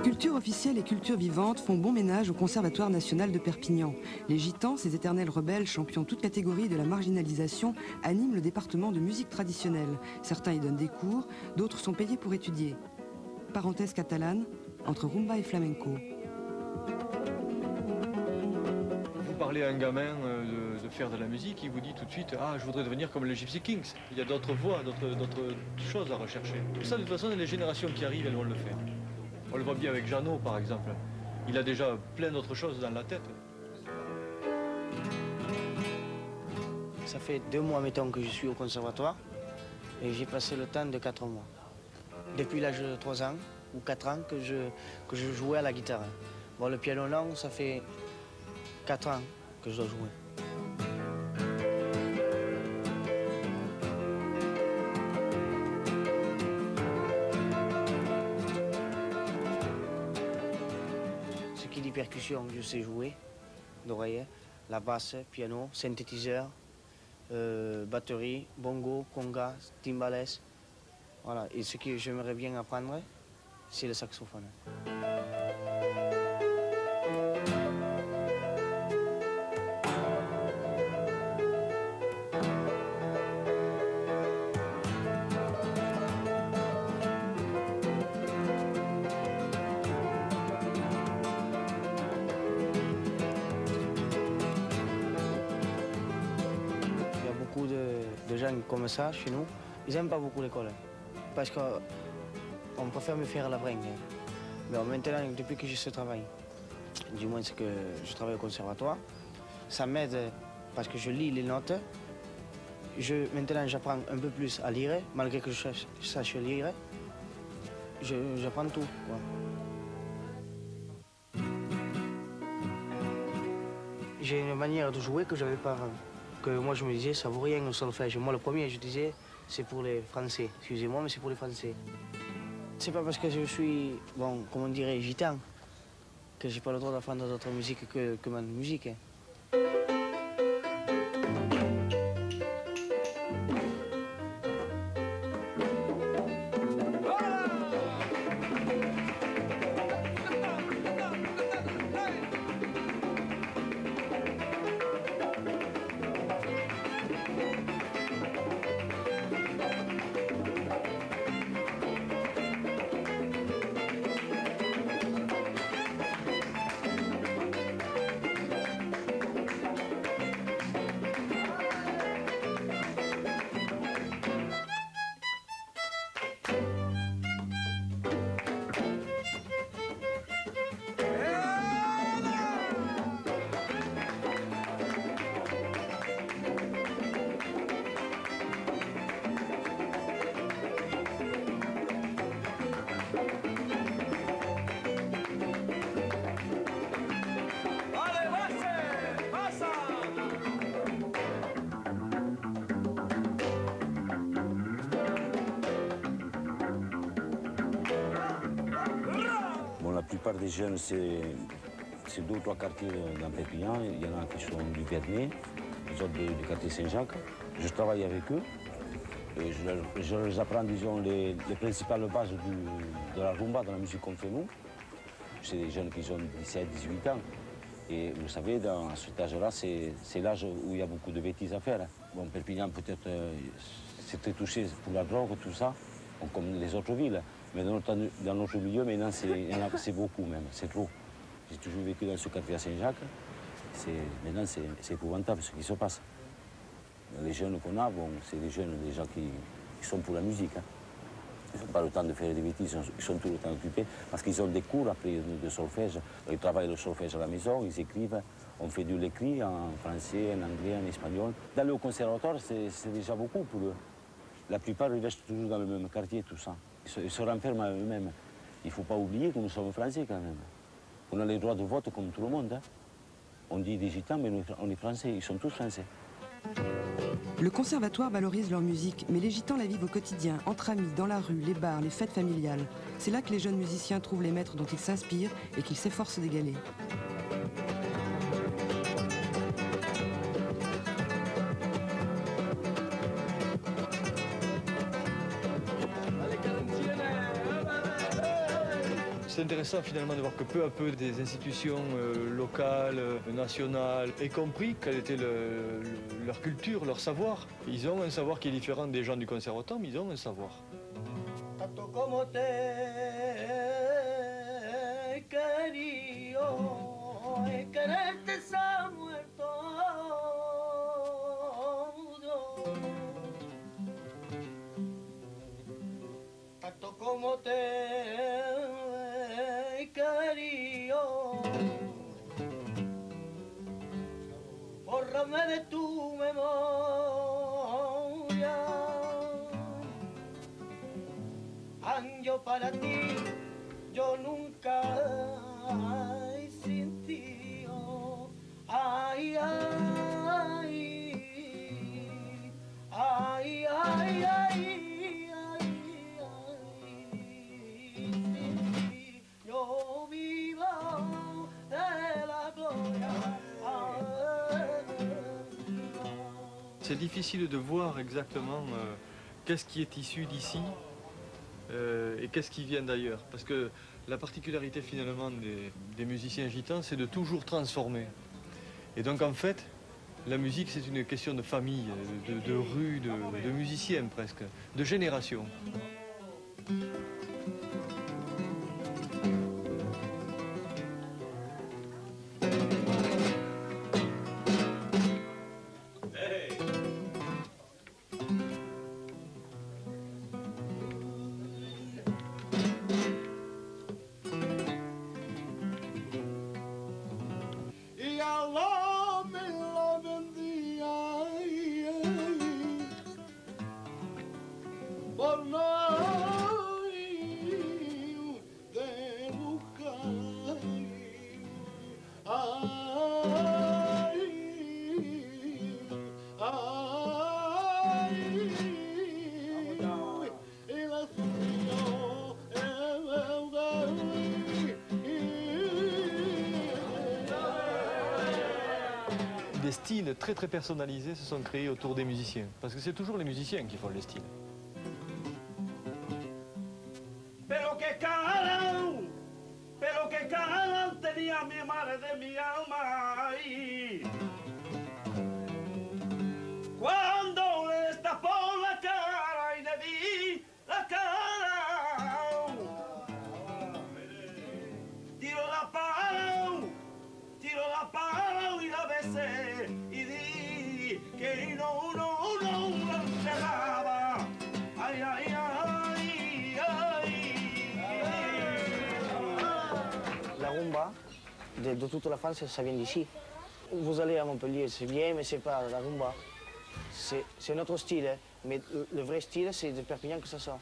Culture officielle et culture vivante font bon ménage au Conservatoire national de Perpignan. Les gitans, ces éternels rebelles champions toutes catégories de la marginalisation, animent le département de musique traditionnelle. Certains y donnent des cours, d'autres sont payés pour étudier. Parenthèse catalane, entre rumba et flamenco. Vous parlez à un gamin de faire de la musique, il vous dit tout de suite « Ah, je voudrais devenir comme les Gypsy Kings ». Il y a d'autres voies, d'autres choses à rechercher. Ça, de toute façon, les générations qui arrivent, elles vont le faire. On le voit bien avec Jeannot, par exemple. Il a déjà plein d'autres choses dans la tête. Ça fait 2 mois, mettons, que je suis au conservatoire et j'ai passé le temps de 4 mois. Depuis l'âge de 3 ans ou 4 ans que je jouais à la guitare. Bon, le piano long, ça fait 4 ans que je dois jouer. Ce qui dit percussion, je sais jouer, d'oreille, la basse, piano, synthétiseur, batterie, bongo, conga, timbales. Voilà. Et ce que j'aimerais bien apprendre, c'est le saxophone. Il y a beaucoup de gens comme ça chez nous. Ils n'aiment pas beaucoup l'école. Parce qu'on préfère me faire la bringue. Mais maintenant, depuis que j'ai ce travail, du moins c'est que je travaille au conservatoire, ça m'aide parce que je lis les notes. Maintenant, j'apprends un peu plus à lire, malgré que je sache lire. J'apprends tout. Ouais. J'ai une manière de jouer que je n'avais pas avant. Que moi, je me disais, ça vaut rien le solfège. Moi, le premier, je disais, c'est pour les Français. Excusez-moi, mais c'est pour les Français. C'est pas parce que je suis, bon, comment on dirait, gitan, que j'ai pas le droit d'apprendre d'autres musiques que ma musique. La plupart des jeunes, c'est 2 ou 3 quartiers dans Perpignan. Il y en a qui sont du Vernet, les autres du quartier Saint-Jacques. Je travaille avec eux et je leur apprends, disons, les principales bases de la rumba, de la musique qu'on fait nous. C'est des jeunes qui ont 17, 18 ans. Et vous savez, dans cet âge-là, c'est l'âge où il y a beaucoup de bêtises à faire. Bon, Perpignan, peut-être, c'est très touché pour la drogue, tout ça, comme les autres villes. Mais dans notre milieu, maintenant, c'est beaucoup même, c'est trop. J'ai toujours vécu dans ce quartier à Saint-Jacques. Maintenant, c'est épouvantable ce qui se passe. Les jeunes qu'on a, bon, c'est des jeunes déjà qui sont pour la musique. Hein. Ils n'ont pas le temps de faire des bêtises, ils sont tout le temps occupés parce qu'ils ont des cours après de solfège. Ils travaillent le solfège à la maison, ils écrivent. On fait de l'écrit en français, en anglais, en espagnol. D'aller au conservatoire, c'est déjà beaucoup pour eux. La plupart, ils restent toujours dans le même quartier, tout ça. Ils se renferment à eux-mêmes. Il ne faut pas oublier que nous sommes français quand même. On a les droits de vote comme tout le monde. Hein. On dit des gitans, mais on est français, ils sont tous français. Le conservatoire valorise leur musique, mais les gitans la vivent au quotidien, entre amis, dans la rue, les bars, les fêtes familiales. C'est là que les jeunes musiciens trouvent les maîtres dont ils s'inspirent et qu'ils s'efforcent d'égaler. C'est intéressant finalement de voir que peu à peu des institutions locales, nationales, aient compris quelle était leur culture, leur savoir. Ils ont un savoir qui est différent des gens du conservatoire, mais ils ont un savoir. Tanto como te he querido, quererte se ha muerto. Tanto como te he querido, bórrame de tu memoria. Yo para ti, yo nunca he sentido. Ay, ay, ay, ay, ay, ay, sin ti yo vivo de la gloria. C'est difficile de voir exactement qu'est-ce qui est issu d'ici et qu'est-ce qui vient d'ailleurs. Parce que la particularité finalement des musiciens gitans, c'est de toujours transformer. Et donc en fait, la musique c'est une question de famille, de rue, de musiciens presque, de génération. Des styles très très personnalisés se sont créés autour des musiciens, parce que c'est toujours les musiciens qui font les styles. Pero que calan tenía mi madre de mi alma. Cuando le destapó la cara y le vi la cara, tiró la pala y la besé y di que no la encerraba. Ay, ay, ay, ay. La rumba, de toute la France, ça vient d'ici. Vous allez à Montpellier, c'est bien, mais c'est pas la rumba. C'est notre style, hein. Mais le vrai style, c'est de Perpignan que ça sort.